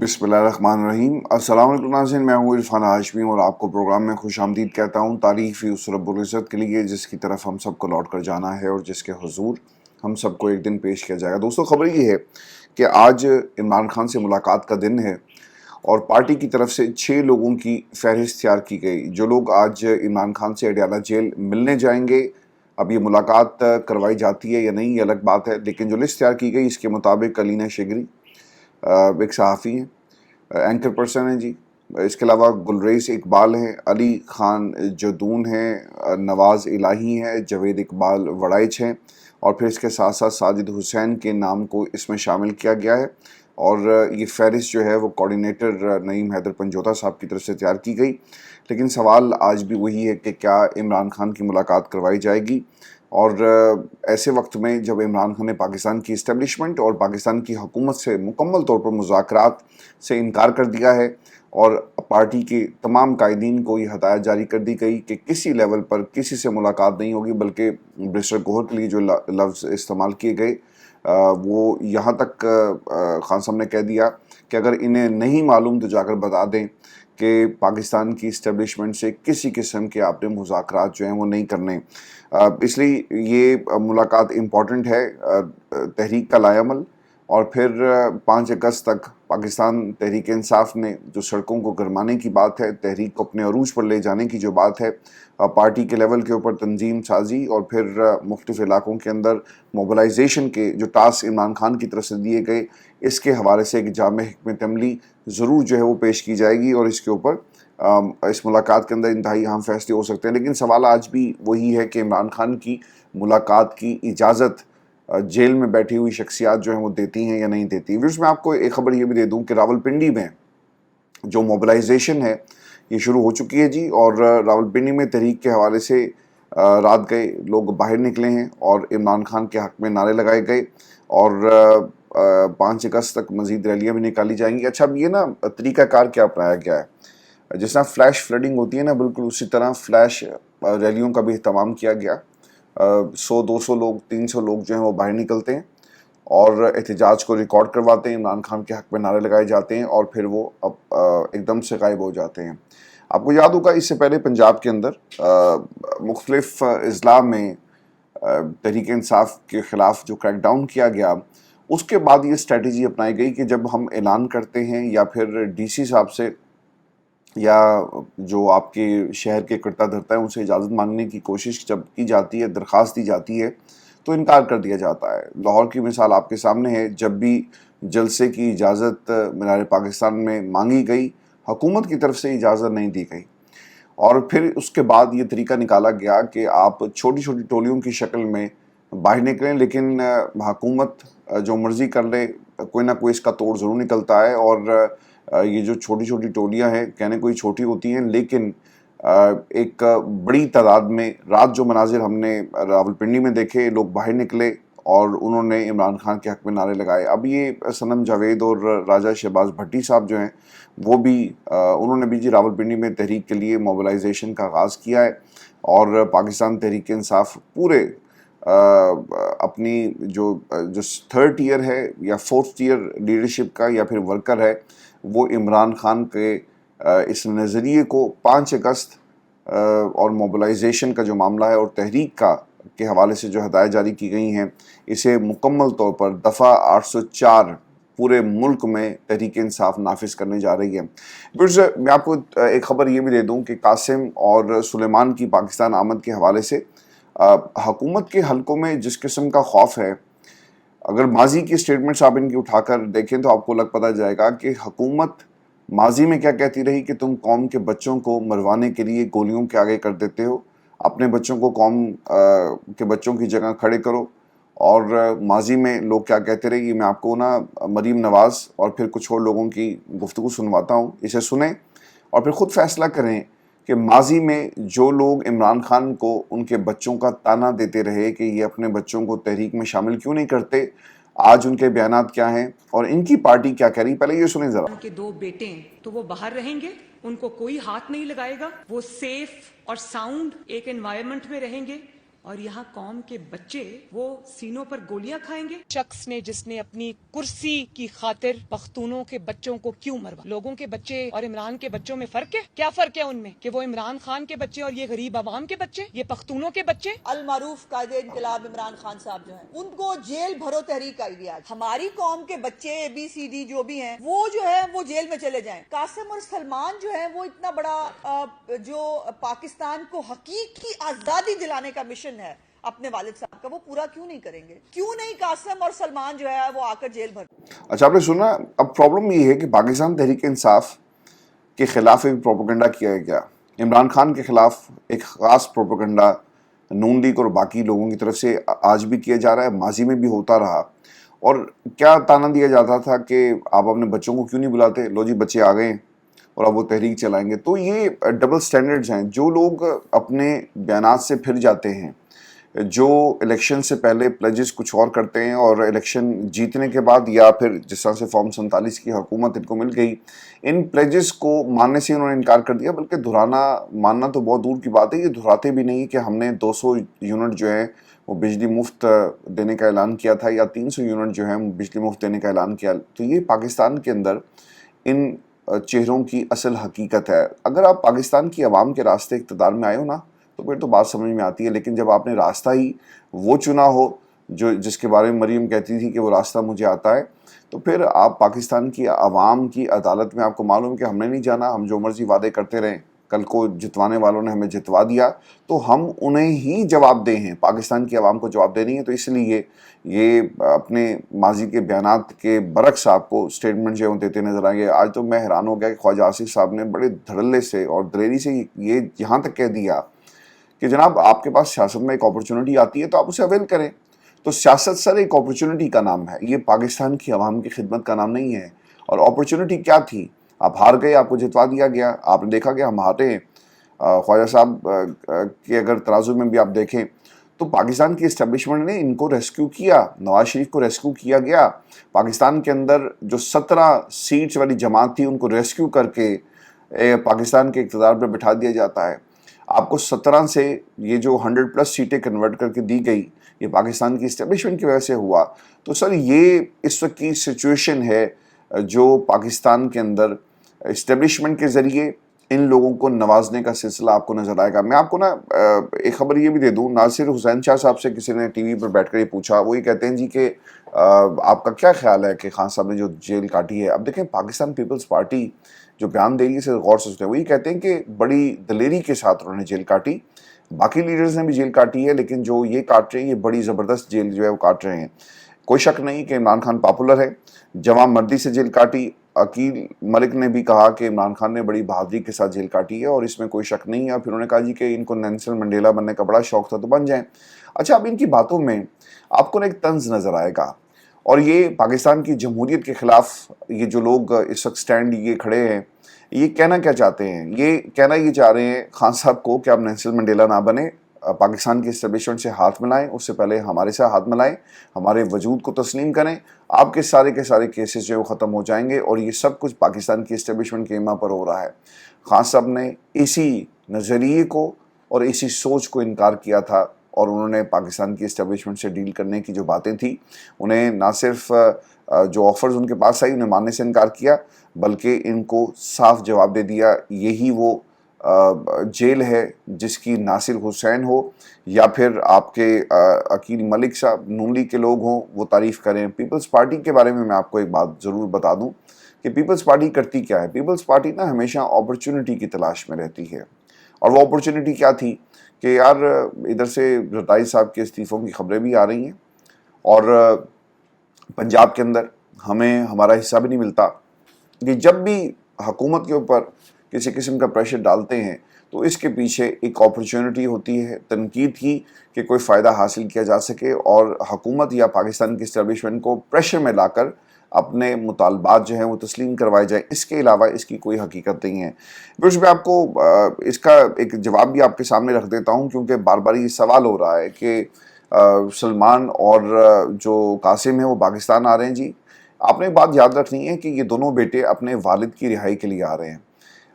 बिस्मिल्लाहिर्रहमानिर्रहीम। अस्सलाम वालेकुम नाज़रीन, मैं हूँ इरफान हाशमी और आपको प्रोग्राम में खुश आमदीद कहता हूँ। तारीफ़ ही उस रब्बुल इज़्ज़त के लिए जिसकी तरफ हम सबको लौट कर जाना है और जिसके हुजूर हम सबको एक दिन पेश किया जाएगा। दोस्तों, खबर ये है कि आज इमरान खान से मुलाकात का दिन है और पार्टी की तरफ से 6 लोगों की फहरिस्त तैयार की गई जो लोग आज इमरान खान से अडयाला जेल मिलने जाएंगे। अब ये मुलाकात करवाई जाती है या नहीं, ये अलग बात है, लेकिन जो लिस्ट तैयार की गई इसके मुताबिक अलीना शिगरी एक सहाफ़ी हैं, एंकर पर्सन हैं जी। इसके अलावा गुलरेज इकबाल हैं, अली ख़ान जदून हैं, नवाज़ इलाही हैं, जवेद इकबाल वड़ाइच हैं और फिर इसके साथ साथ साजिद हुसैन के नाम को इसमें शामिल किया गया है। और ये फहरिस्त जो है वो कोऑर्डिनेटर नईम हैदर पंजोता साहब की तरफ से तैयार की गई। लेकिन सवाल आज भी वही है कि क्या इमरान खान की मुलाकात करवाई जाएगी। और ऐसे वक्त में जब इमरान खान ने पाकिस्तान की इस्टेब्लिशमेंट और पाकिस्तान की हुकूमत से मुकम्मल तौर पर मुज़ाकरात से इनकार कर दिया है और पार्टी के तमाम कायदीन को ये हदायत जारी कर दी गई कि किसी लेवल पर किसी से मुलाकात नहीं होगी, बल्कि बैरिस्टर गोहर के लिए जो लफ्ज़ इस्तेमाल किए गए वो यहाँ तक खान साहब ने कह दिया कि अगर इन्हें नहीं मालूम तो जाकर बता दें कि पाकिस्तान की इस्टेब्लिशमेंट से किसी किस्म के आपने मुज़ाकरात जो हैं वो नहीं करने। इसलिए ये मुलाकात इम्पॉर्टेंट है तहरीक का लाएअमल। और फिर 5 अगस्त तक पाकिस्तान तहरीक इंसाफ ने जो सड़कों को गरमाने की बात है, तहरीक को अपने अरूज पर ले जाने की जो बात है, पार्टी के लेवल के ऊपर तंजीम साजी और फिर मुख्तलिफ इलाकों के अंदर मोबलाइजेशन के जो टास्क इमरान खान की तरफ से दिए गए, इसके हवाले से एक जामे हिकमत अमली ज़रूर जो है वो पेश की जाएगी और इसके ऊपर इस मुलाकात के अंदर इंतहाई अहम फैसले हो सकते हैं। लेकिन सवाल आज भी वही है कि इमरान खान की मुलाकात की इजाज़त जेल में बैठी हुई शख्सियात जो हैं वो देती हैं या नहीं देती। व्यूअर्स, मैं आपको एक खबर ये भी दे दूं कि रावलपिंडी में जो मोबिलाइजेशन है ये शुरू हो चुकी है जी। और रावलपिंडी में तहरीक के हवाले से रात गए लोग बाहर निकले हैं और इमरान खान के हक़ में नारे लगाए गए और 5 अगस्त तक मज़ीद रैलियाँ भी निकाली जाएंगी। अच्छा, अब ये ना तरीक़ाकार क्या अपनाया गया है, जिस तरह फ्लैश फ्लडिंग होती है ना, बिल्कुल उसी तरह फ्लैश रैलियों का भी अहतमाम किया गया। 100-200 लोग, 300 लोग जो हैं वो बाहर निकलते हैं और एहतजाज को रिकॉर्ड करवाते हैं, इमरान खान के हक़ में नारे लगाए जाते हैं और फिर वो एकदम से गायब हो जाते हैं। आपको याद होगा इससे पहले पंजाब के अंदर मुख्तलिफ अज़ला में तहरीक इंसाफ के ख़िलाफ़ जो क्रैकडाउन किया गया, उसके बाद ये स्ट्रेटजी अपनाई गई कि जब हम ऐलान करते हैं या फिर डीसी साहब से या जो आपके शहर के कर्ता धर्ता है उनसे इजाज़त मांगने की कोशिश जब की जाती है, दरख्वास्त दी जाती है, तो इनकार कर दिया जाता है। लाहौर की मिसाल आपके सामने है, जब भी जलसे की इजाज़त मीनार पाकिस्तान में मांगी गई, हुकूमत की तरफ से इजाज़त नहीं दी गई और फिर उसके बाद ये तरीका निकाला गया कि आप छोटी छोटी टोलियों की शक्ल में बाहर निकलें, लेकिन हुकूमत जो मर्ज़ी कर ले, कोई ना कोई इसका तोड़ ज़रूर निकलता है। और ये जो छोटी छोटी टोलियां हैं, कहने कोई छोटी होती हैं, लेकिन एक बड़ी तादाद में रात जो मनाजिर हमने रावलपिंडी में देखे, लोग बाहर निकले और उन्होंने इमरान खान के हक़ में नारे लगाए। अब ये सनम जावेद और राजा शहबाज भट्टी साहब जो हैं वो भी उन्होंने भी जी रावलपिंडी में तहरीक के लिए मोबिलाइजेशन का आगाज़ किया है और पाकिस्तान तहरीक इंसाफ पूरे अपनी जो जो 3rd ईयर है या 4th ईयर लीडरशिप का या फिर वर्कर है, वो इमरान खान के इस नज़रिए को 5 अगस्त और मोबिलाइजेशन का जो मामला है और तहरीक का के हवाले से जो हदायत जारी की गई हैं, इसे मुकम्मल तौर पर दफ़ा 804 पूरे मुल्क में तहरीक इंसाफ नाफिज करने जा रही है। फिर मैं आपको एक ख़बर ये भी दे दूँ कि कासिम और सुलेमान की पाकिस्तान आमद के हवाले से हुकूमत के हलकों में जिस किस्म का खौफ है, अगर माजी की स्टेटमेंट्स आप इनकी उठाकर देखें तो आपको लग पता जाएगा कि हुकूमत माजी में क्या कहती रही कि तुम कौम के बच्चों को मरवाने के लिए गोलियों के आगे कर देते हो, अपने बच्चों को कौम के बच्चों की जगह खड़े करो। और माजी में लोग क्या कहते रहे, ये मैं आपको ना मरीम नवाज़ और फिर कुछ और लोगों की गुफ्तगू सुनवाता हूँ, इसे सुने और फिर ख़ुद फैसला करें कि माजी में जो लोग इमरान खान को उनके बच्चों का ताना देते रहे कि ये अपने बच्चों को तहरीक में शामिल क्यों नहीं करते, आज उनके बयानात क्या हैं और इनकी पार्टी क्या कह रही, पहले ये सुने जरा। उनके 2 बेटे हैं तो वो बाहर रहेंगे, उनको कोई हाथ नहीं लगाएगा, वो सेफ और साउंड एक एनवायरनमेंट में रहेंगे, और यहाँ कौम के बच्चे वो सीनों पर गोलियां खाएंगे। शख्स ने जिसने अपनी कुर्सी की खातिर पख्तूनों के बच्चों को क्यों मरवा। लोगों के बच्चे और इमरान के बच्चों में फर्क है? क्या फर्क है उनमें कि वो इमरान खान के बच्चे और ये गरीब आवाम के बच्चे, ये पख्तूनों के बच्चे। अल मारूफ कायदे इनकलाब इमरान खान साहब जो हैं उनको जेल भरो तहरीक आई हुई है। हमारी कौम के बच्चे ABCD जो भी हैं वो जो है वो जेल में चले जाएं। कासिम और सलमान जो है वो इतना बड़ा जो पाकिस्तान को हकीकी आजादी दिलाने का मिशन है अपने वालिद साहब का, वो पूरा क्यों नहीं करेंगे? क्यों नहीं कासिम और सलमान जो है वो आकर जेल भर। अच्छा, आपने सुना। अब प्रॉब्लम ये है कि पाकिस्तान तहरीक इंसाफ के खिलाफ एक प्रोपेगेंडा किया गया, इमरान खान के खिलाफ एक ख़ास प्रोपेगेंडा नून लीग और बाकी लोगों की तरफ से आज भी किया जा रहा है, माजी में भी होता रहा। और क्या ताना दिया जाता था कि आप अपने बच्चों को क्यों नहीं बुलाते, लो जी बच्चे आ गए और अब वो तहरीक चलाएंगे। तो ये डबल स्टैंडर्ड्स हैं। जो लोग अपने बयानात से फिर जाते हैं, जो इलेक्शन से पहले प्लेजेस कुछ और करते हैं और इलेक्शन जीतने के बाद या फिर जिस तरह से फॉर्म 47 की हुकूमत इनको मिल गई, इन प्लेजेस को मानने से इन्होंने इनकार कर दिया। बल्कि दोहराना मानना तो बहुत दूर की बात है, ये दोहराते भी नहीं कि हमने 200 यूनिट जो है वो बिजली मुफ्त देने का ऐलान किया था या 300 यूनिट जो है बिजली मुफ्त देने का ऐलान किया। तो ये पाकिस्तान के अंदर इन चेहरों की असल हकीकत है। अगर आप पाकिस्तान की आवाम के रास्ते इक़्तिदार में आए हो ना, तो फिर तो बात समझ में आती है। लेकिन जब आपने रास्ता ही वो चुना हो जो जिसके बारे में मरीम कहती थी कि वो रास्ता मुझे आता है, तो फिर आप पाकिस्तान की आवाम की अदालत में, आपको मालूम कि हमने नहीं जाना, हम जो मर्जी वादे करते रहें, कल को जितवाने वालों ने हमें जितवा दिया तो हम उन्हें ही जवाब दे हैं, पाकिस्तान की आवाम को जवाब देनी है। तो इसलिए ये अपने माजी के बयानात के बरक्स आपको स्टेटमेंट जो देते नजर आएंगे। आज तो मैं हैरान हो गया कि ख्वाजा आसिफ साहब ने बड़े धड़ल्ले से और दलेरी से ये यहाँ तक कह दिया कि जनाब आपके पास सियासत में एक अपॉर्चुनिटी आती है तो आप उसे अवेल करें। तो सियासत सर एक अपॉर्चुनिटी का नाम है, ये पाकिस्तान की आवाम की खिदमत का नाम नहीं है। और अपॉर्चुनिटी क्या थी? आप हार गए, आपको जितवा दिया गया। आपने देखा कि हम हारे हैं। ख्वाजा साहब के अगर तराजू में भी आप देखें तो पाकिस्तान की इस्टेब्लिशमेंट ने इनको रेस्क्यू किया, नवाज शरीफ को रेस्क्यू किया गया। पाकिस्तान के अंदर जो 17 सीट्स वाली जमात थी उनको रेस्क्यू करके पाकिस्तान के इक़्तिदार पर बिठा दिया जाता है। आपको 17 से ये जो 100+ सीटें कन्वर्ट करके दी गई, ये पाकिस्तान की इस्टेब्लिशमेंट की वजह से हुआ। तो सर ये इस वक्त की सिचुएशन है जो पाकिस्तान के अंदर इस्टेब्लिशमेंट के ज़रिए इन लोगों को नवाजने का सिलसिला आपको नज़र आएगा। मैं आपको ना एक खबर ये भी दे दूँ, नासिर हुसैन शाह साहब से किसी ने टीवी पर बैठकर ये पूछा, वो ये कहते हैं जी कि आपका क्या ख्याल है कि खान साहब ने जो जेल काटी है। अब देखें, पाकिस्तान पीपल्स पार्टी जो बयान देगी से गौर से सुनते हैं, वही कहते हैं कि बड़ी दलेरी के साथ उन्होंने जेल काटी। बाकी लीडर्स ने भी जेल काटी है, लेकिन जो ये काट रहे हैं ये बड़ी ज़बरदस्त जेल जो है वो काट रहे हैं। कोई शक नहीं कि इमरान खान पॉपुलर है, जवां मर्दी से जेल काटी। अकील मलिक ने भी कहा कि इमरान खान ने बड़ी बहादुरी के साथ जेल काटी है और इसमें कोई शक नहीं है। फिर उन्होंने कहा जी कि इनको नेल्सन मंडेला बनने का बड़ा शौक था तो बन जाएं। अच्छा, अब इनकी बातों में आपको ना एक तंज नज़र आएगा और ये पाकिस्तान की जमहूरियत के ख़िलाफ़ ये जो लोग इस वक्त स्टैंड ये खड़े हैं, ये कहना क्या चाहते हैं? ये कहना ये चाह रहे हैं खान साहब को कि आप नेल्सन मंडेला ना बने, पाकिस्तान की इस्टेब्लिशमेंट से हाथ मिलाएं, उससे पहले हमारे साथ हाथ मिलाएं, हमारे वजूद को तस्लीम करें, आपके सारे के सारे केसेस जो है वो ख़त्म हो जाएंगे। और ये सब कुछ पाकिस्तान की इस्टेब्लिशमेंट के इमा पर हो रहा है। खान साहब ने इसी नज़रिए को और इसी सोच को इनकार किया था और उन्होंने पाकिस्तान की इस्टेब्लिशमेंट से डील करने की जो बातें थी, उन्हें ना सिर्फ जो ऑफ़र्स उनके पास आई उन्हें मानने से इनकार किया, बल्कि इनको साफ जवाब दे दिया यही वो जेल है जिसकी नासिर हुसैन हो या फिर आपके अकील मलिक साहब नून लीग के लोग हों वो तारीफ़ करें। पीपल्स पार्टी के बारे में मैं आपको एक बात ज़रूर बता दूं कि पीपल्स पार्टी करती क्या है। पीपल्स पार्टी ना हमेशा अपॉर्चुनिटी की तलाश में रहती है। और वो अपॉर्चुनिटी क्या थी कि यार इधर से रताई साहब के इस्तीफ़ों की खबरें भी आ रही हैं और पंजाब के अंदर हमें हमारा हिस्सा भी नहीं मिलता। कि जब भी हुकूमत के ऊपर किसी किस्म का प्रेशर डालते हैं तो इसके पीछे एक अपॉर्चुनिटी होती है तनकीद की कि कोई फ़ायदा हासिल किया जा सके और हुकूमत या पाकिस्तान की इस्टेब्लिशमेंट को प्रेशर में लाकर अपने मुतालबात जो हैं वो तस्लीम करवाए जाए। इसके अलावा इसकी कोई हकीकत नहीं है। फिर मैं आपको इसका एक जवाब भी आपके सामने रख देता हूँ क्योंकि बार बार ये सवाल हो रहा है कि सलमान और जो कासिम है वो पाकिस्तान आ रहे हैं। जी, आपने एक बात याद रखनी है कि ये दोनों बेटे अपने वालिद की रिहाई के लिए आ रहे हैं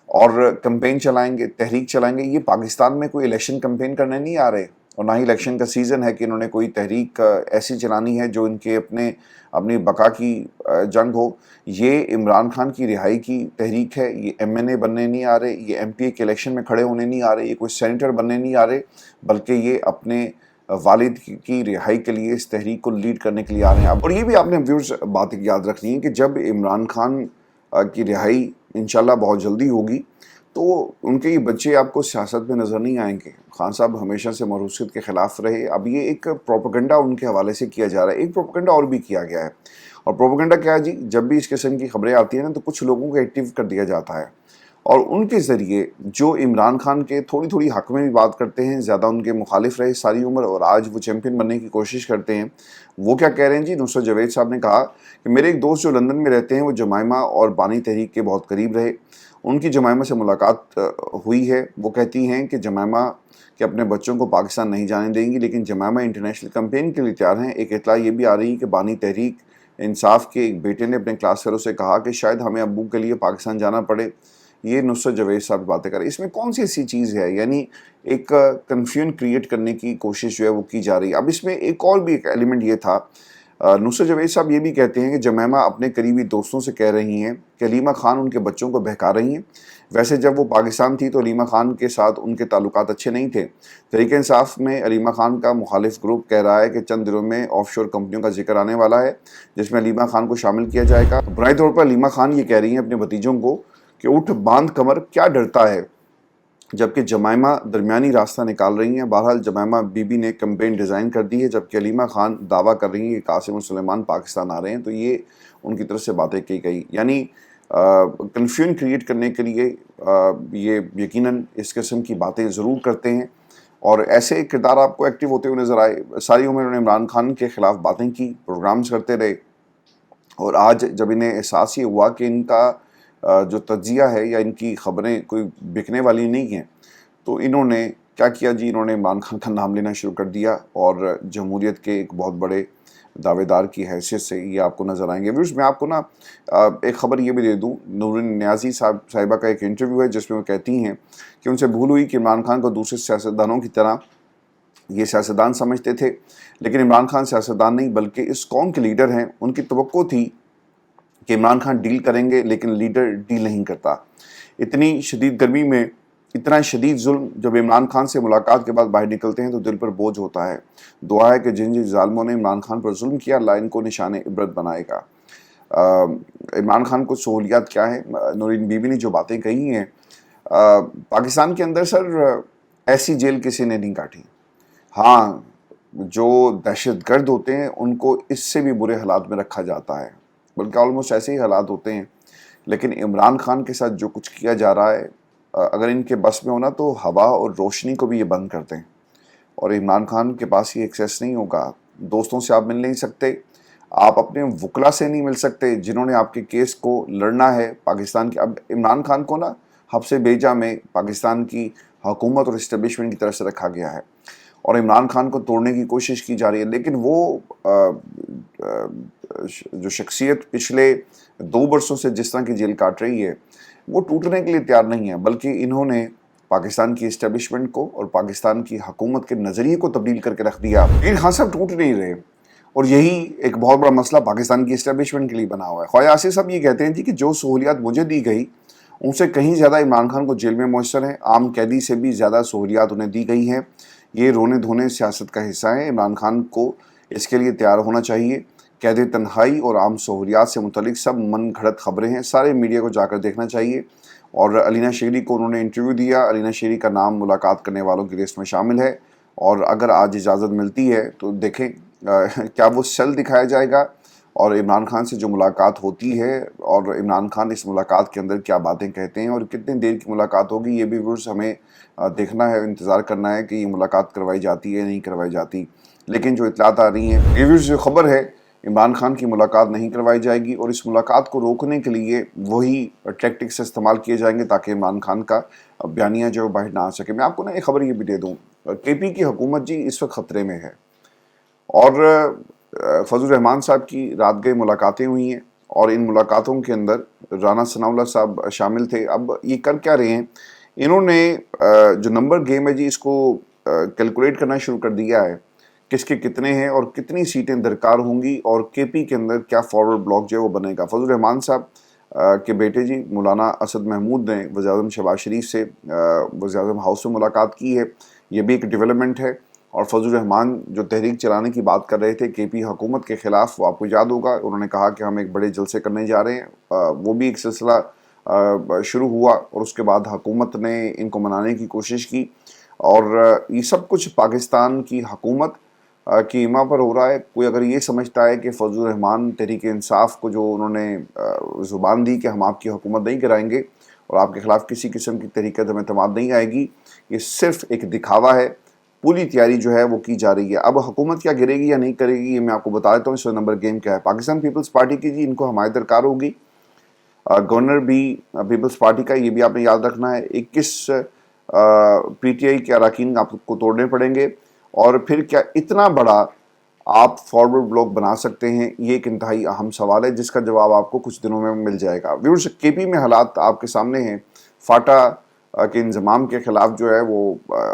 और कैंपेन चलाएंगे, तहरीक चलाएंगे। ये पाकिस्तान में कोई इलेक्शन कैंपेन करने नहीं आ रहे। اور نہ ہی الیکشن کا سیزن ہے کہ انہوں نے کوئی تحریک ایسی چلانی ہے جو ان کے اپنی بقا کی جنگ ہو. یہ عمران خان کی رہائی کی تحریک ہے. یہ ایم این اے بننے نہیں آ رہے, یہ ایم پی اے کے الیکشن میں کھڑے ہونے نہیں آ رہے, یہ کوئی سینیٹر بننے نہیں آ رہے, بلکہ یہ اپنے والد کی رہائی کے لیے اس تحریک کو لیڈ کرنے کے لیے آ رہے ہیں. اور یہ بھی آپ نے ویورز بات یاد رکھنی ہے کہ جب عمران خان کی رہائی انشاءاللہ بہت جلدی ہوگی تو ان کے یہ بچے آپ کو سیاست میں نظر نہیں آئیں گے. خان صاحب ہمیشہ سے موروثیت کے خلاف رہے. اب یہ ایک پروپیگنڈا ان کے حوالے سے کیا جا رہا ہے. ایک پروپیگنڈا اور بھی کیا گیا ہے. اور پروپیگنڈا کیا ہے جی, جب بھی اس قسم کی خبریں آتی ہیں نا تو کچھ لوگوں کو ایکٹیو کر دیا جاتا ہے اور ان کے ذریعے جو عمران خان کے تھوڑی حق میں بھی بات کرتے ہیں, زیادہ ان کے مخالف رہے ساری عمر اور آج وہ چیمپئن بننے کی کوشش کرتے ہیں, وہ کیا کہہ رہے ہیں جی. نصرت جاوید صاحب نے کہا کہ میرے ایک دوست جو لندن میں رہتے ہیں وہ جمائمہ اور بانی تحریک کے بہت قریب رہے. ان کی جمائمہ سے ملاقات ہوئی ہے. وہ کہتی ہیں کہ جمائمہ کہ اپنے بچوں کو پاکستان نہیں جانے دیں گی, لیکن جمائمہ انٹرنیشنل کمپین کے لیے تیار ہیں. ایک اطلاع یہ بھی آ رہی ہے کہ بانی تحریک انصاف کے ایک بیٹے نے اپنے کلاس فیلو سے کہا کہ شاید ہمیں ابو کے لیے پاکستان جانا پڑے. یہ نصرت جاوید صاحب باتیں کر رہے ہیں. اس میں کون سی ایسی چیز ہے, یعنی ایک کنفیوژن کریٹ کرنے کی کوشش جو ہے وہ کی جا رہی ہے. اب اس میں ایک اور بھی ایک ایلیمنٹ یہ تھا, نصرت جاوید صاحب یہ بھی کہتے ہیں کہ جمائمہ اپنے قریبی دوستوں سے کہہ رہی ہیں کہ علیمہ خان ان کے بچوں کو بہکا رہی ہیں. ویسے جب وہ پاکستان تھی تو علیمہ خان کے ساتھ ان کے تعلقات اچھے نہیں تھے. تحریک انصاف میں علیمہ خان کا مخالف گروپ کہہ رہا ہے کہ چند دنوں میں آف شور کمپنیوں کا ذکر آنے والا ہے جس میں علیمہ خان کو شامل کیا جائے گا. بنیادی طور پر علیمہ خان یہ کہہ رہی ہیں اپنے بھتیجوں کو کہ اٹھ باندھ کمر, کیا ڈرتا ہے, جبکہ جمائمہ درمیانی راستہ نکال رہی ہیں. بہرحال جمائمہ بی بی نے کمپین ڈیزائن کر دی ہے, جبکہ علیمہ خان دعویٰ کر رہی ہیں کہ قاسم اور سلیمان پاکستان آ رہے ہیں. تو یہ ان کی طرف سے باتیں کی گئی, یعنی کنفیوژن کریٹ کرنے کے لیے یہ یقیناً اس قسم کی باتیں ضرور کرتے ہیں. اور ایسے کردار آپ کو ایکٹیو ہوتے ہوئے نظر آئے. ساری عمر انہوں نے عمران خان کے خلاف باتیں کی, پروگرامز کرتے رہے, اور آج جب انہیں احساس یہ ہوا کہ ان کا جو تجزیہ ہے یا ان کی خبریں کوئی بکنے والی نہیں ہیں, تو انہوں نے کیا کیا جی, انہوں نے عمران خان کا نام لینا شروع کر دیا اور جمہوریت کے ایک بہت بڑے دعوے دار کی حیثیت سے یہ آپ کو نظر آئیں گے. ویورز میں آپ کو نا ایک خبر یہ بھی دے دوں, نورین نیازی صاحبہ کا ایک انٹرویو ہے جس میں وہ کہتی ہیں کہ ان سے بھول ہوئی کہ عمران خان کو دوسرے سیاستدانوں کی طرح یہ سیاستدان سمجھتے تھے, لیکن عمران خان سیاستدان نہیں بلکہ اس قوم کے لیڈر ہیں. ان کی توقع تھی کہ عمران خان ڈیل کریں گے, لیکن لیڈر ڈیل نہیں کرتا. اتنی شدید گرمی میں اتنا شدید ظلم جب عمران خان سے ملاقات کے بعد باہر نکلتے ہیں تو دل پر بوجھ ہوتا ہے. دعا ہے کہ جن ظالموں نے عمران خان پر ظلم کیا اللہ ان کو نشان عبرت بنائے گا. عمران خان کو سہولیات کیا ہے, نورین بی بی نے جو باتیں کہی ہیں, پاکستان کے اندر سر ایسی جیل کسی نے نہیں کاٹی. ہاں, جو دہشت گرد ہوتے ہیں ان کو اس سے بھی برے حالات میں رکھا جاتا ہے, بلکہ آلموسٹ ایسے ہی حالات ہوتے ہیں. لیکن عمران خان کے ساتھ جو کچھ کیا جا رہا ہے, اگر ان کے بس میں ہونا تو ہوا اور روشنی کو بھی یہ بند کر دیں. اور عمران خان کے پاس یہ ایکسیس نہیں ہوگا. دوستوں سے آپ مل نہیں سکتے, آپ اپنے وکلا سے نہیں مل سکتے جنہوں نے آپ کے کیس کو لڑنا ہے پاکستان کے. اب عمران خان کو نا حبس بیجا میں پاکستان کی حکومت اور اسٹیبلشمنٹ کی طرف سے رکھا گیا ہے اور عمران خان کو توڑنے کی کوشش کی جا رہی ہے. لیکن وہ جو شخصیت پچھلے 2 برسوں سے جس طرح کی جیل کاٹ رہی ہے وہ ٹوٹنے کے لیے تیار نہیں ہے, بلکہ انہوں نے پاکستان کی اسٹیبلشمنٹ کو اور پاکستان کی حکومت کے نظریے کو تبدیل کر کے رکھ دیا. لیکن خان صاحب ٹوٹ نہیں رہے, اور یہی ایک بہت بڑا مسئلہ پاکستان کی اسٹیبلشمنٹ کے لیے بنا ہوا ہے. خواجہ آصف صاحب یہ کہتے ہیں جی کہ جو سہولیات مجھے دی گئی ان سے کہیں زیادہ عمران خان کو جیل میں میسر ہیں. عام قیدی سے بھی زیادہ سہولیات انہیں دی گئی ہیں. یہ رونے دھونے سیاست کا حصہ ہیں. عمران خان کو اس کے لیے تیار ہونا چاہیے. قید تنہائی اور عام سہولیات سے متعلق سب من گھڑت خبریں ہیں, سارے میڈیا کو جا کر دیکھنا چاہیے. اور علینا شیری کو انہوں نے انٹرویو دیا. علینا شیری کا نام ملاقات کرنے والوں کی لسٹ میں شامل ہے, اور اگر آج اجازت ملتی ہے تو دیکھیں کیا وہ سیل دکھایا جائے گا اور عمران خان سے جو ملاقات ہوتی ہے, اور عمران خان اس ملاقات کے اندر کیا باتیں کہتے ہیں اور کتنے دیر کی ملاقات ہوگی. یہ بھی ویورز ہمیں دیکھنا ہے, انتظار کرنا ہے کہ یہ ملاقات کروائی جاتی ہے نہیں کروائی جاتی. لیکن جو اطلاعات آ رہی ہیں, ویورز جو خبر ہے عمران خان کی ملاقات نہیں کروائی جائے گی, اور اس ملاقات کو روکنے کے لیے وہی ٹیکٹکس استعمال کیے جائیں گے تاکہ عمران خان کا بیانیہ جو باہر نہ آ سکے. میں آپ کو نا ایک خبر یہ بھی دے دوں, کے پی کی حکومت جی اس وقت خطرے میں ہے, اور فضل الرحمان صاحب کی رات گئے ملاقاتیں ہوئی ہیں, اور ان ملاقاتوں کے اندر رانا ثناء اللہ صاحب شامل تھے. اب یہ کر کیا رہے ہیں, انہوں نے جو نمبر گیم ہے جی اس کو कैलकुलेट करना शुरू कर दिया है किसके कितने हैं और कितनी सीटें दरकार होंगी और केपी के अंदर क्या फॉरवर्ड ब्लॉक जो है वो बनेगा। फजल रहमान साहब के बेटे जी मौलाना असद महमूद ने वज़ीर-ए-आज़म शहबाज शरीफ से वज़ीर-ए-आज़म हाउस में मुलाकात की है, ये भी एक डेवलपमेंट है। और फजल रहमान जो तहरीक चलाने की बात कर रहे थे केपी हुकूमत के ख़िलाफ़, वो आपको याद होगा उन्होंने कहा कि हम एक बड़े जलसे करने जा रहे हैं। वो भी एक सिलसिला शुरू हुआ और उसके बाद हुकूमत ने इनको मनाने की कोशिश की और ये सब कुछ पाकिस्तान की हुकूमत की ईमा पर हो रहा है। कोई अगर ये समझता है कि फजल रहमान तहरीक इंसाफ को जो उन्होंने ज़ुबान दी कि हम आपकी हुकूमत नहीं कराएंगे और आपके ख़िलाफ़ किसी किस्म की तहरीकत हमें एतमाद नहीं आएगी, ये सिर्फ़ एक दिखावा है। पूरी तैयारी जो है वो की जा रही है। अब हुकूमत क्या गिरेगी या नहीं करेगी ये मैं आपको बता देता हूँ। इस नंबर गेम क्या है। पाकिस्तान पीपल्स पार्टी की जी इनको हमायत दरकार होगी। गवर्नर भी पीपल्स पार्टी का, ये भी आपने याद रखना है। 21 पीटीआई के अरकान आपको तोड़ने पड़ेंगे और फिर क्या इतना बड़ा आप फॉरवर्ड ब्लॉक बना सकते हैं, ये एक इंतहाई अहम सवाल है जिसका जवाब आपको कुछ दिनों में मिल जाएगा। व्यूअर्स, केपी में हालात आपके सामने हैं। फाटा के इंजमाम के ख़िलाफ़ जो है वो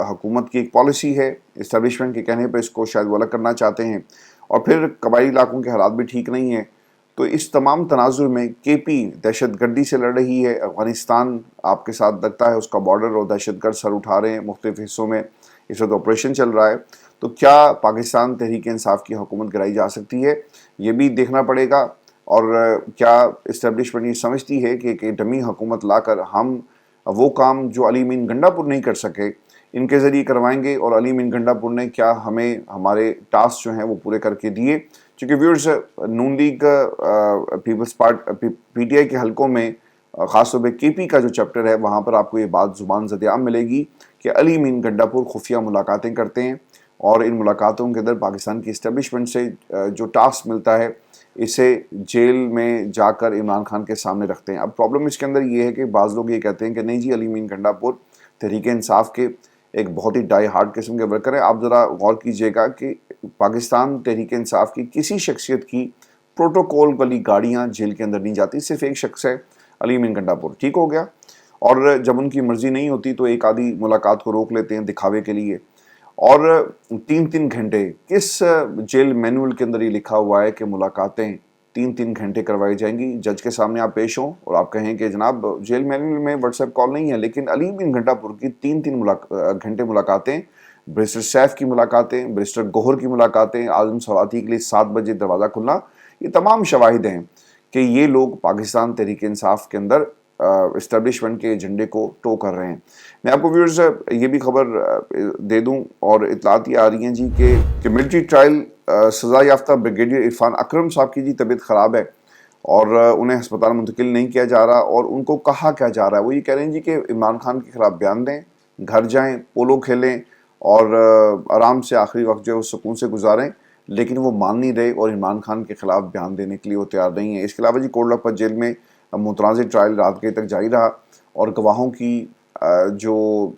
हुकूमत की एक पॉलिसी है, इस्टेब्लिशमेंट के कहने पर इसको शायद वो अलग करना चाहते हैं। और फिर कबायली इलाकों के हालात भी ठीक नहीं हैं। तो इस तमाम तनाजुर में केपी दहशतगर्दी से लड़ रही है। अफ़गानिस्तान आपके साथ लगता है उसका बॉर्डर और दहशतगर्द सर उठा रहे हैं मुख्तलिफ़ हिस्सों में, इस वक्त ऑपरेशन चल रहा है। तो क्या पाकिस्तान तहरीक इंसाफ की हुकूमत गिराई जा सकती है, ये भी देखना पड़ेगा। और क्या इस्टेब्लिशमेंट ये समझती है कि एक डमी हुकूमत लाकर हम वो काम जो अली मीन गंडापुर नहीं कर सके इनके ज़रिए करवाएंगे और अली मीन गंडापुर ने क्या हमें हमारे टास्क जो हैं वो पूरे करके दिए। क्योंकि व्यूअर्स, नून लीग पीपल्स पीटीआई के हलकों में ख़ास तौर पर केपी का जो चैप्टर है वहाँ पर आपको ये बात ज़ुबान ज़द-ए-आम मिलेगी कि अली मीन गंडापुर खुफिया मुलाकातें करते हैं और इन मुलाकातों के अंदर पाकिस्तान की इस्टेब्लिशमेंट से जो टास्क मिलता है इसे जेल में जाकर इमरान खान के सामने रखते हैं। अब प्रॉब्लम इसके अंदर ये है कि बाज़ लोग ये कहते हैं कि नहीं जी, अली मीन गंडापुर तहरीक इंसाफ के एक बहुत ही डाई हार्ड किस्म के वर्कर हैं। आप ज़रा गौर कीजिएगा कि पाकिस्तान तहरीक इंसाफ की किसी शख्सियत की प्रोटोकॉल वाली गाड़ियाँ जेल के अंदर नहीं जाती, सिर्फ एक शख्स है अली मीन गंडापुर। ठीक हो गया। और जब उनकी मर्ज़ी नहीं होती तो एक आधी मुलाकात को रोक लेते हैं दिखावे के लिए। और 3-3 घंटे किस जेल मैनुअल के अंदर ये लिखा हुआ है कि मुलाकातें 3-3 घंटे करवाई जाएंगी। जज के सामने आप पेश हों और आप कहें कि जनाब जेल मैनुअल में व्हाट्सएप कॉल नहीं है, लेकिन अली मीन गंडापुर की 3-3 घंटे मुलाकातें, बैरिस्टर सैफ की मुलाकातें, बैरिस्टर गौहर की मुलाकातें, आज़म सवाती के लिए 7 बजे दरवाज़ा खुलना, ये तमाम शवाहिद हैं कि ये लोग पाकिस्तान तहरीक इंसाफ के अंदर इस्टेब्लिशमेंट के एजेंडे को टो कर रहे हैं। मैं आपको व्यूअर्स ये भी खबर दे दूं और इतलात ये आ रही हैं जी कि मिलिट्री ट्रायल सज़ा याफ्ता ब्रिगेडियर इरफान अकरम साहब की जी तबीयत ख़राब है और उन्हें अस्पताल मुंतकिल नहीं किया जा रहा। और उनको कहा क्या जा रहा है, वो ये कह रहे हैं जी कि इमरान खान के ख़िलाफ़ बयान दें, घर जाएँ, पोलो खेलें और आराम से आखिरी वक्त जो है सुकून से गुजारें। लेकिन वो मान नहीं रहे और इमरान खान के ख़िलाफ़ बयान देने के लिए वो तैयार नहीं है। इसके अलावा जी कोट लखपत जेल में मुतनाज़िर ट्रायल रात गए तक जारी रहा और गवाहों की जो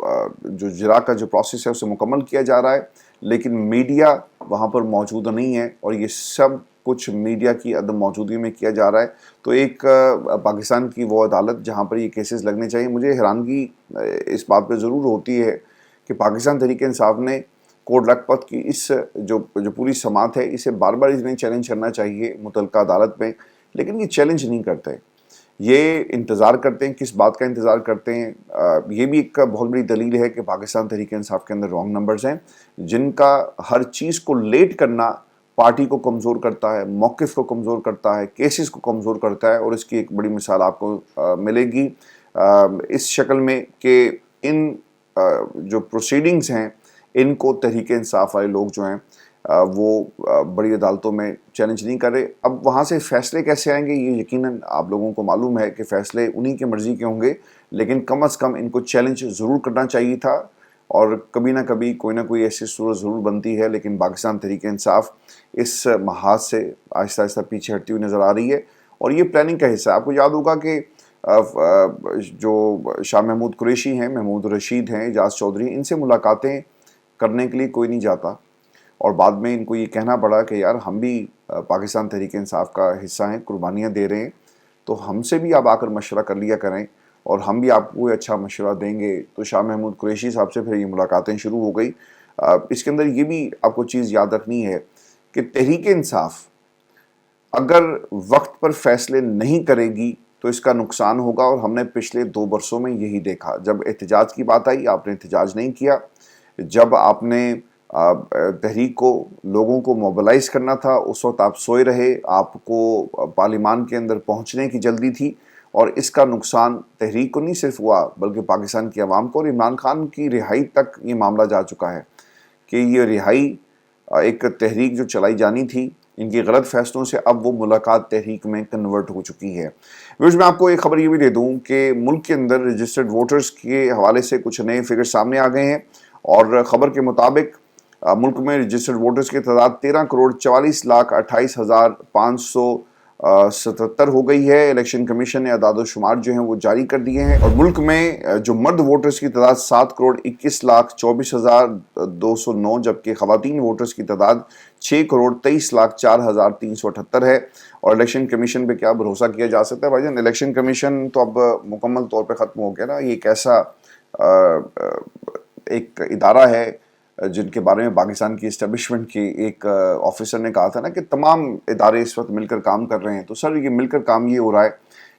जरा का जो प्रोसेस है उसे मुकम्मल किया जा रहा है, लेकिन मीडिया वहाँ पर मौजूद नहीं है और ये सब कुछ मीडिया की अदम मौजूदगी में किया जा रहा है। तो एक पाकिस्तान की वो अदालत जहाँ पर ये केसेस लगने चाहिए। मुझे हैरानगी इस बात पर ज़रूर होती है कि पाकिस्तान तहरीक इंसाफ ने कोट लखपत की इस जो पूरी समात है इसे बार बार इन्हें चैलेंज करना चाहिए मुतल्लिका अदालत में, लेकिन ये चैलेंज नहीं करते। ये इंतज़ार करते हैं। किस बात का इंतज़ार करते हैं? ये भी एक बहुत बड़ी दलील है कि पाकिस्तान तहरीक इंसाफ के अंदर रॉन्ग नंबर्स हैं, जिनका हर चीज़ को लेट करना पार्टी को कमज़ोर करता है, मौक़िफ़ को कमज़ोर करता है, केसेस को कमज़ोर करता है। और इसकी एक बड़ी मिसाल आपको मिलेगी इस शक्ल में कि इन जो प्रोसीडिंग्स हैं इनको तहरीक इंसाफ वाले लोग जो हैं वो बड़ी अदालतों में चैलेंज नहीं कर रहे। अब वहाँ से फ़ैसले कैसे आएंगे ये यकीनन आप लोगों को मालूम है कि फ़ैसले उन्हीं की मर्ज़ी के होंगे, लेकिन कम अज़ कम इनको चैलेंज ज़रूर करना चाहिए था और कभी ना कभी कोई ना कोई ऐसी सूरत ज़रूर बनती है। लेकिन पाकिस्तान तहरीक इंसाफ इस महाज से आहिस्ता आहिस्ता पीछे हटती हुई नज़र आ रही है और ये प्लानिंग का हिस्सा है। आपको याद होगा कि जो शाह महमूद कुरैशी हैं, महमूद रशीद हैं, एजाज चौधरी, इनसे मुलाकातें करने के लिए कोई नहीं जाता और बाद में इनको ये कहना पड़ा कि यार हम भी पाकिस्तान तहरीक इंसाफ का हिस्सा हैं, कुर्बानियाँ दे रहे हैं, तो हमसे भी आप आकर मशवरा कर लिया करें और हम भी आपको अच्छा मशवरा देंगे। तो शाह महमूद कुरैशी साहब से फिर ये मुलाकातें शुरू हो गई। اس کے اندر یہ بھی آپ کو چیز یاد رکھنی ہے کہ تحریک انصاف اگر وقت پر فیصلے نہیں کرے گی تو اس کا نقصان ہوگا، اور ہم نے پچھلے 2 برسوں میں یہی دیکھا۔ جب احتجاج کی بات آئی آپ نے احتجاج نہیں کیا، جب آپ نے تحریک کو لوگوں کو موبلائز کرنا تھا اس وقت آپ سوئے رہے، آپ کو پارلیمان کے اندر پہنچنے کی جلدی تھی، اور اس کا نقصان تحریک کو نہیں صرف ہوا بلکہ پاکستان کی عوام کو، اور عمران خان کی رہائی تک یہ معاملہ جا چکا ہے کہ یہ رہائی ایک تحریک جو چلائی جانی تھی ان کی غلط فیصلوں سے اب وہ ملاقات تحریک میں کنورٹ ہو چکی ہے۔ ویورز میں آپ کو ایک خبر یہ بھی دے دوں کہ ملک کے اندر رجسٹرڈ ووٹرز کے حوالے سے کچھ نئے فگر سامنے آ گئے ہیں، اور خبر کے مطابق ملک میں رجسٹرڈ ووٹرز کی تعداد 13,44,28,577 ہو گئی ہے۔ الیکشن کمیشن نے اعداد و شمار جو ہیں وہ جاری کر دیے ہیں، اور ملک میں جو مرد ووٹرز کی تعداد 7,21,24,209 جبکہ خواتین ووٹرز کی تعداد 6,23,04,378 ہے۔ اور الیکشن کمیشن پہ کیا بھروسہ کیا جا سکتا ہے بھائی جان؟ الیکشن کمیشن تو اب مکمل طور پہ ختم ہو گیا نا، یہ ایک ایسا ایک ادارہ ہے جن کے بارے میں پاکستان کی اسٹیبلشمنٹ کی ایک آفیسر نے کہا تھا نا کہ تمام ادارے اس وقت مل کر کام کر رہے ہیں۔ تو سر یہ مل کر کام یہ ہو رہا ہے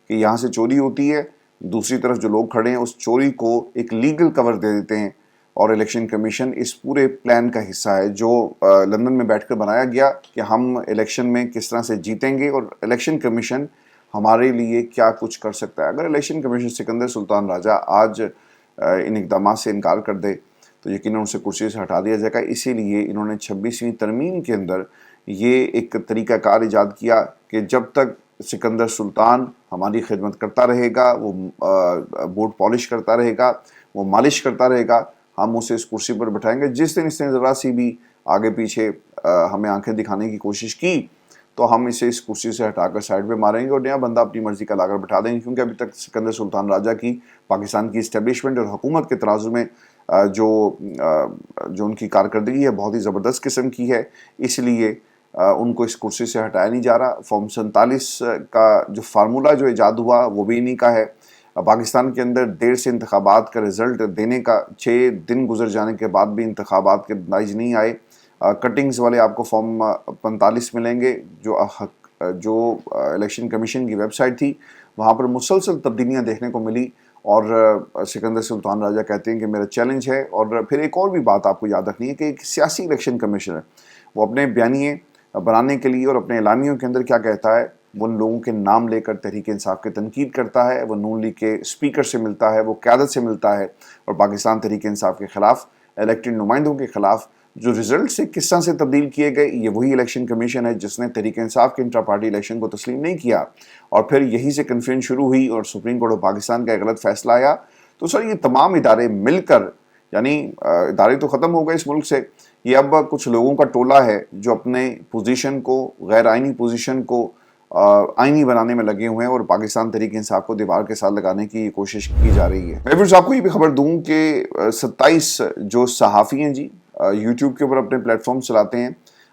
کہ یہاں سے چوری ہوتی ہے، دوسری طرف جو لوگ کھڑے ہیں اس چوری کو ایک لیگل کور دے دیتے ہیں، اور الیکشن کمیشن اس پورے پلان کا حصہ ہے جو لندن میں بیٹھ کر بنایا گیا کہ ہم الیکشن میں کس طرح سے جیتیں گے، اور الیکشن کمیشن ہمارے لیے کیا کچھ کر سکتا ہے۔ اگر الیکشن کمیشن سکندر سلطان راجہ آج ان اقدامات سے انکار کر دے تو یقیناً اسے کرسی سے ہٹا دیا جائے گا۔ اسی لیے انہوں نے 26ویں ترمیم کے اندر یہ ایک طریقہ کار ایجاد کیا کہ جب تک سکندر سلطان ہماری خدمت کرتا رہے گا، وہ بوٹ پالش کرتا رہے گا، وہ مالش کرتا رہے گا، ہم اسے اس کرسی پر بٹھائیں گے۔ جس دن اس نے ذرا سی بھی آگے پیچھے ہمیں آنکھیں دکھانے کی کوشش کی تو ہم اسے اس کرسی سے ہٹا کر سائڈ پہ ماریں گے اور نیا بندہ اپنی مرضی کا لا کر بٹھا دیں گے، کیونکہ ابھی تک سکندر سلطان راجہ کی پاکستان کی اسٹیبلشمنٹ اور حکومت کے تناظر میں جو ان کی کارکردگی ہے بہت ہی زبردست قسم کی ہے، اس لیے ان کو اس کرسی سے ہٹایا نہیں جا رہا۔ فارم 47 کا جو فارمولہ جو ایجاد ہوا وہ بھی انہی کا ہے۔ پاکستان کے اندر دیر سے انتخابات کا رزلٹ دینے کا 6 دن گزر جانے کے بعد بھی انتخابات کے نتائج نہیں آئے۔ کٹنگز والے آپ کو فارم 45 ملیں گے جو الیکشن کمیشن کی ویب سائٹ تھی، وہاں پر مسلسل تبدیلیاں دیکھنے کو ملی، اور سکندر سلطان راجہ کہتے ہیں کہ میرا چیلنج ہے۔ اور پھر ایک اور بھی بات آپ کو یاد رکھنی ہے کہ ایک سیاسی الیکشن کمیشنر وہ اپنے بیانیے بنانے کے لیے اور اپنے اعلامیوں کے اندر کیا کہتا ہے، وہ ان لوگوں کے نام لے کر تحریک انصاف کی تنقید کرتا ہے، وہ نون لیگ کے اسپیکر سے ملتا ہے، وہ قیادت سے ملتا ہے، اور پاکستان تحریک انصاف کے خلاف، الیکٹڈ نمائندوں کے خلاف جو رزلٹ سے کس طرح سے تبدیل کیے گئے، یہ وہی الیکشن کمیشن ہے جس نے تحریک انصاف کے انٹرا پارٹی الیکشن کو تسلیم نہیں کیا، اور پھر یہی سے کنفیوژن شروع ہوئی اور سپریم کورٹ آف پاکستان کا ایک غلط فیصلہ آیا۔ تو سر یہ تمام ادارے مل کر، یعنی ادارے تو ختم ہو گئے اس ملک سے، یہ اب کچھ لوگوں کا ٹولہ ہے جو اپنے پوزیشن کو، غیر آئینی پوزیشن کو آئینی بنانے میں لگے ہوئے ہیں، اور پاکستان تحریک انصاف کو دیوار کے ساتھ لگانے کی کوشش کی جا رہی ہے۔ میں آپ کو یہ بھی خبر دوں کہ 27 جو صحافی ہیں جی یوٹیوب کے اوپر اپنے پلیٹ فارم چلاتے ہیں۔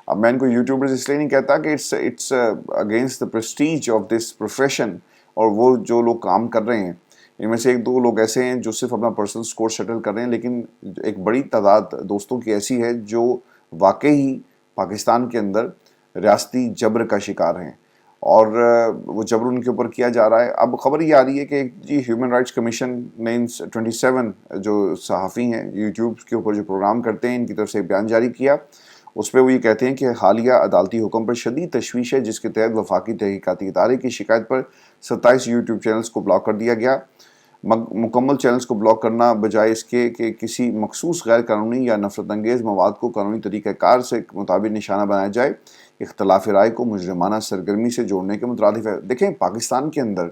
اب میں ان کو یوٹیوبرز اس لیے نہیں کہتا کہ it's against the prestige of this profession, اور وہ جو لوگ کام کر رہے ہیں ان میں سے 1-2 لوگ ایسے ہیں جو صرف اپنا پرسنل سکور سیٹل کر رہے ہیں، لیکن ایک بڑی تعداد دوستوں کی ایسی ہے جو واقعی پاکستان کے اندر ریاستی جبر کا شکار ہیں، اور وہ جبر ان کے اوپر کیا جا رہا ہے۔ اب خبر یہ آ رہی ہے کہ جی ہیومن رائٹس کمیشن نے 27 جو صحافی ہیں یوٹیوب کے اوپر جو پروگرام کرتے ہیں ان کی طرف سے ایک بیان جاری کیا، اس پہ وہ یہ کہتے ہیں کہ حالیہ عدالتی حکم پر شدید تشویش ہے، جس کے تحت وفاقی تحقیقاتی ادارے کی شکایت پر 27 یوٹیوب چینلز کو بلاک کر دیا گیا۔ مکمل چینلز کو بلاک کرنا بجائے اس کے کہ کسی مخصوص غیر قانونی یا نفرت انگیز مواد کو قانونی طریقہ کار سے مطابق نشانہ بنایا جائے، اختلاف رائے کو مجرمانہ سرگرمی سے جوڑنے کے مترادف ہے۔ دیکھیں پاکستان کے اندر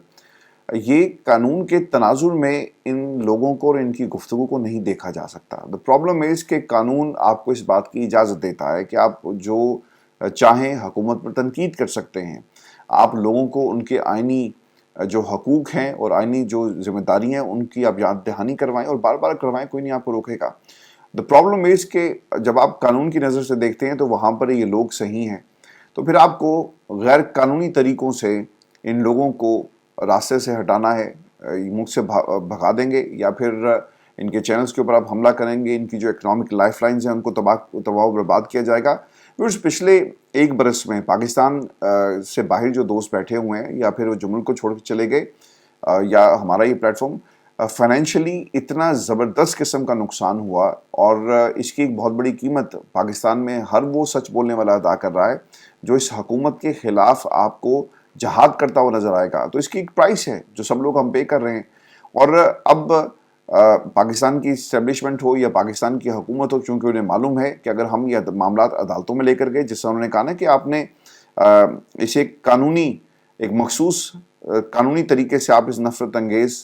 یہ قانون کے تناظر میں ان لوگوں کو اور ان کی گفتگو کو نہیں دیکھا جا سکتا۔ The problem is کہ قانون آپ کو اس بات کی اجازت دیتا ہے کہ آپ جو چاہیں حکومت پر تنقید کر سکتے ہیں، آپ لوگوں کو ان کے آئینی جو حقوق ہیں اور آئینی جو ذمہ داری ہیں ان کی آپ یاد دہانی کروائیں اور بار بار کروائیں، کوئی نہیں آپ کو روکے گا۔ The problem is کہ جب آپ قانون کی نظر سے دیکھتے ہیں تو وہاں پر یہ لوگ صحیح ہیں، تو پھر آپ کو غیر قانونی طریقوں سے ان لوگوں کو راستے سے ہٹانا ہے، ملک سے بھگا دیں گے، یا پھر इनके चैनल्स के ऊपर आप हमला करेंगे, इनकी जो इकोनॉमिक लाइफ लाइन्स हैं उनको तबाह बर्बाद किया जाएगा। व्यूअर्स, पिछले एक बरस में पाकिस्तान से बाहर जो दोस्त बैठे हुए हैं या फिर वो जो मुल्क को छोड़ के चले गए या हमारा ये प्लेटफॉर्म, फाइनेंशियली इतना ज़बरदस्त किस्म का नुकसान हुआ और इसकी एक बहुत बड़ी कीमत पाकिस्तान में हर वो सच बोलने वाला अदा कर रहा है जो इस हुकूमत के ख़िलाफ़ आपको जहाद करता हुआ नज़र आएगा। तो इसकी एक प्राइस है जो सब लोग हम पे कर रहे हैं। और अब पाकिस्तान की इस्टेब्लिशमेंट हो या पाकिस्तान की हुकूमत हो, चूँकि उन्हें मालूम है कि अगर हम ये मामला अदालतों में लेकर गए, जिससे उन्होंने कहा ना कि आपने इसे कानूनी एक मखसूस कानूनी तरीके से आप इस नफरत अंगेज़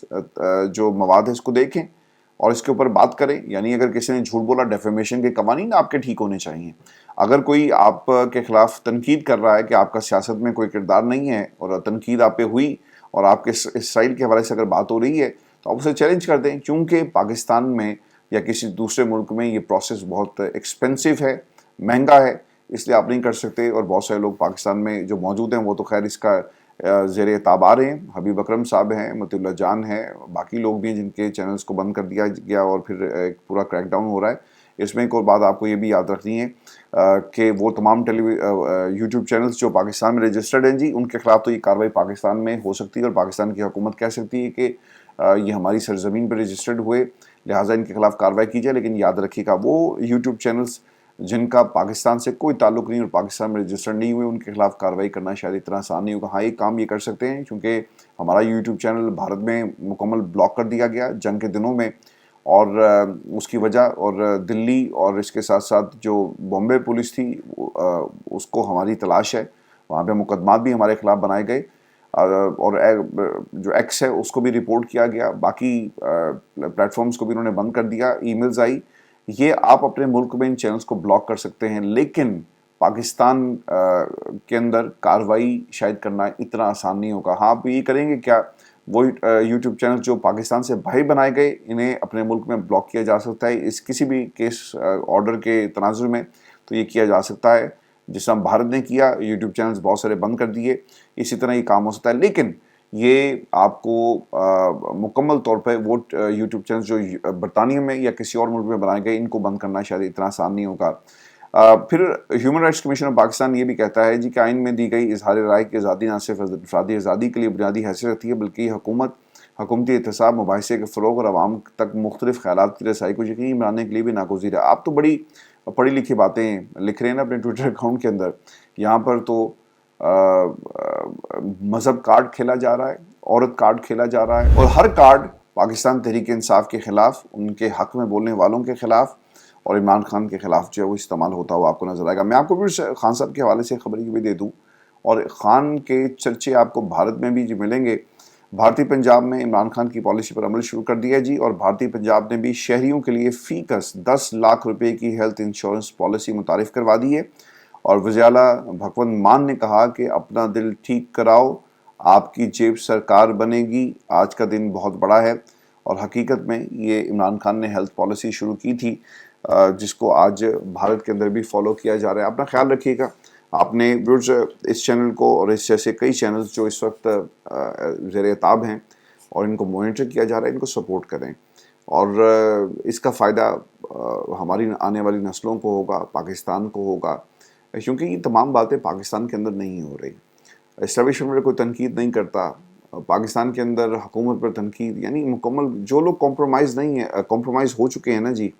जो मवाद है इसको देखें और इसके ऊपर बात करें। यानी अगर किसी ने झूठ बोला, डेफेमेशन के कवानीन आपके ठीक होने चाहिए। अगर कोई आपके खिलाफ तनकीद कर रहा है कि आपका सियासत में कोई किरदार नहीं है और तनकीद आप पे हुई और आपके इसराइल के हवाले से अगर बात हो रही है तो आप उसे चैलेंज कर दें। क्योंकि पाकिस्तान में या किसी दूसरे मुल्क में ये प्रोसेस बहुत एक्सपेंसिव है, महंगा है, इसलिए आप नहीं कर सकते। और बहुत सारे लोग पाकिस्तान में जो मौजूद हैं वो तो खैर इसका ज़ेर ताब आ रहे हैं। हबीब अकरम साहब हैं, मतीउल्लाह जान हैं, बाकी लोग भी हैं जिनके चैनल्स को बंद कर दिया गया और फिर एक पूरा क्रैकडाउन हो रहा है। इसमें एक और बात आपको ये भी याद रखनी है कि वो तमाम यूट्यूब चैनल्स जो पाकिस्तान में रजिस्टर्ड हैं जी, उनके खिलाफ तो ये कार्रवाई पाकिस्तान में हो सकती है और पाकिस्तान की हुकूमत कह सकती है कि ये हमारी सरजमीन पर रजिस्टर्ड हुए, लिहाजा इनके खिलाफ कार्रवाई की जाए। लेकिन याद रखिएगा, वो यूट्यूब चैनल्स जिनका पाकिस्तान से कोई ताल्लुक़ नहीं और पाकिस्तान में रजिस्टर्ड नहीं हुए, उनके खिलाफ कार्रवाई करना शायद इतना आसान नहीं होगा। हाँ, एक काम ये कर सकते हैं, क्योंकि हमारा यूट्यूब चैनल भारत में मुकम्मल ब्लॉक कर दिया गया जंग के दिनों में, और उसकी वजह और दिल्ली और इसके साथ साथ जो बॉम्बे पुलिस थी उसको हमारी तलाश है। वहाँ पे मुकदमात भी हमारे खिलाफ बनाए गए और जो एक्स है उसको भी रिपोर्ट किया गया। बाकी प्लेटफॉर्म्स को भी उन्होंने बंद कर दिया। ईमेल्स आई। ये आप अपने मुल्क में इन चैनल्स को ब्लॉक कर सकते हैं, लेकिन पाकिस्तान के अंदर कार्रवाई शायद करना इतना आसान नहीं होगा। हाँ, आप ये करेंगे क्या, वो यूट्यूब चैनल जो पाकिस्तान से बाहर बनाए गए, इन्हें अपने मुल्क में ब्लॉक किया जा सकता है इस किसी भी केस ऑर्डर के तनाजुर में, तो ये किया जा सकता है। जिस तरह भारत ने किया, यूट्यूब चैनल्स बहुत सारे बंद कर दिए, इसी तरह ये काम हो सकता है। लेकिन ये आपको मुकम्मल तौर पे वो यूट्यूब चैनल जो बरतानिया में या किसी और मुल्क में बनाए गए, इनको बंद करना शायद इतना आसान नहीं होगा। फिर human rights commission of Pakistan ये भी कहता है जी कि आइन में दी गई इजहार राय की आज़ादी न सिर्फ अफरादी आज़ादी के लिए बुनियादी हैसियत रखती है, बल्कि हुकूमती एहतसाब, मुबाहिसे के फ़रोग़ और आवाम तक मुख्तलिफ़ ख़यालात की रसाई को यकीनी बनाने के लिए भी नागुज़ीर है। आप तो बड़ी पढ़ी लिखी बातें लिख रहे हैं ना अपने ट्विटर अकाउंट के अंदर। यहाँ पर तो मज़हब कार्ड खेला जा रहा है, औरत कार्ड खेला जा रहा है, और हर कार्ड पाकिस्तान तहरीक इंसाफ के ख़िलाफ़, उनके हक़ में बोलने वालों के ख़िलाफ़ और इमरान खान के ख़िलाफ़ जो है वो इस्तेमाल होता हुआ आपको नज़र आएगा। मैं आपको फिर खान साहब के हवाले से खबर भी दे दूँ, और खान के चर्चे आपको भारत में भी जो मिलेंगे। भारतीय पंजाब में इमरान खान की पॉलिसी पर अमल शुरू कर दिया जी, और भारतीय पंजाब ने भी शहरियों के लिए फ़ीकस 10 लाख रुपए की हेल्थ इंश्योरेंस पॉलिसी मुतारिफ़ करवा दी है। और वज़ीर आला भगवंत मान ने कहा कि अपना दिल ठीक कराओ, आपकी जेब सरकार बनेगी। आज का दिन बहुत बड़ा है, और हकीकत में ये इमरान खान ने हेल्थ पॉलिसी शुरू की थी जिसको आज भारत के अंदर भी फॉलो किया जा रहा है। अपना ख्याल रखिएगा। आपने व्यूअर्स इस चैनल को और इस जैसे कई चैनल्स जो इस वक्त ज़ेर ताब हैं और इनको मॉनिटर किया जा रहा है, इनको सपोर्ट करें, और इसका फ़ायदा हमारी आने वाली नस्लों को होगा, पाकिस्तान को होगा, क्योंकि ये तमाम बातें पाकिस्तान के अंदर नहीं हो रही। एस्टेब्लिशमेंट पर कोई तनकीद नहीं करता, पाकिस्तान के अंदर हुकूमत पर तनकीद, यानी मुकम्मल जो लोग कॉम्प्रोमाइज़ नहीं है, कॉम्प्रोमाइज़ हो चुके हैं ना जी,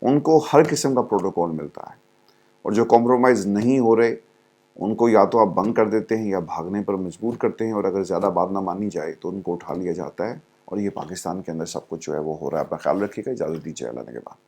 उनको हर किस्म का प्रोटोकॉल मिलता है, और जो कॉम्प्रोमाइज़ नहीं हो रहे उनको या तो आप बंद कर देते हैं या भागने पर मजबूर करते हैं, और अगर ज़्यादा बात ना मानी जाए तो उनको उठा लिया जाता है। और ये पाकिस्तान के अंदर सब कुछ जो है वो हो रहा है। अपना ख्याल रखिएगा। इजाज़त दीजिए, अल्लाह ने के बाद।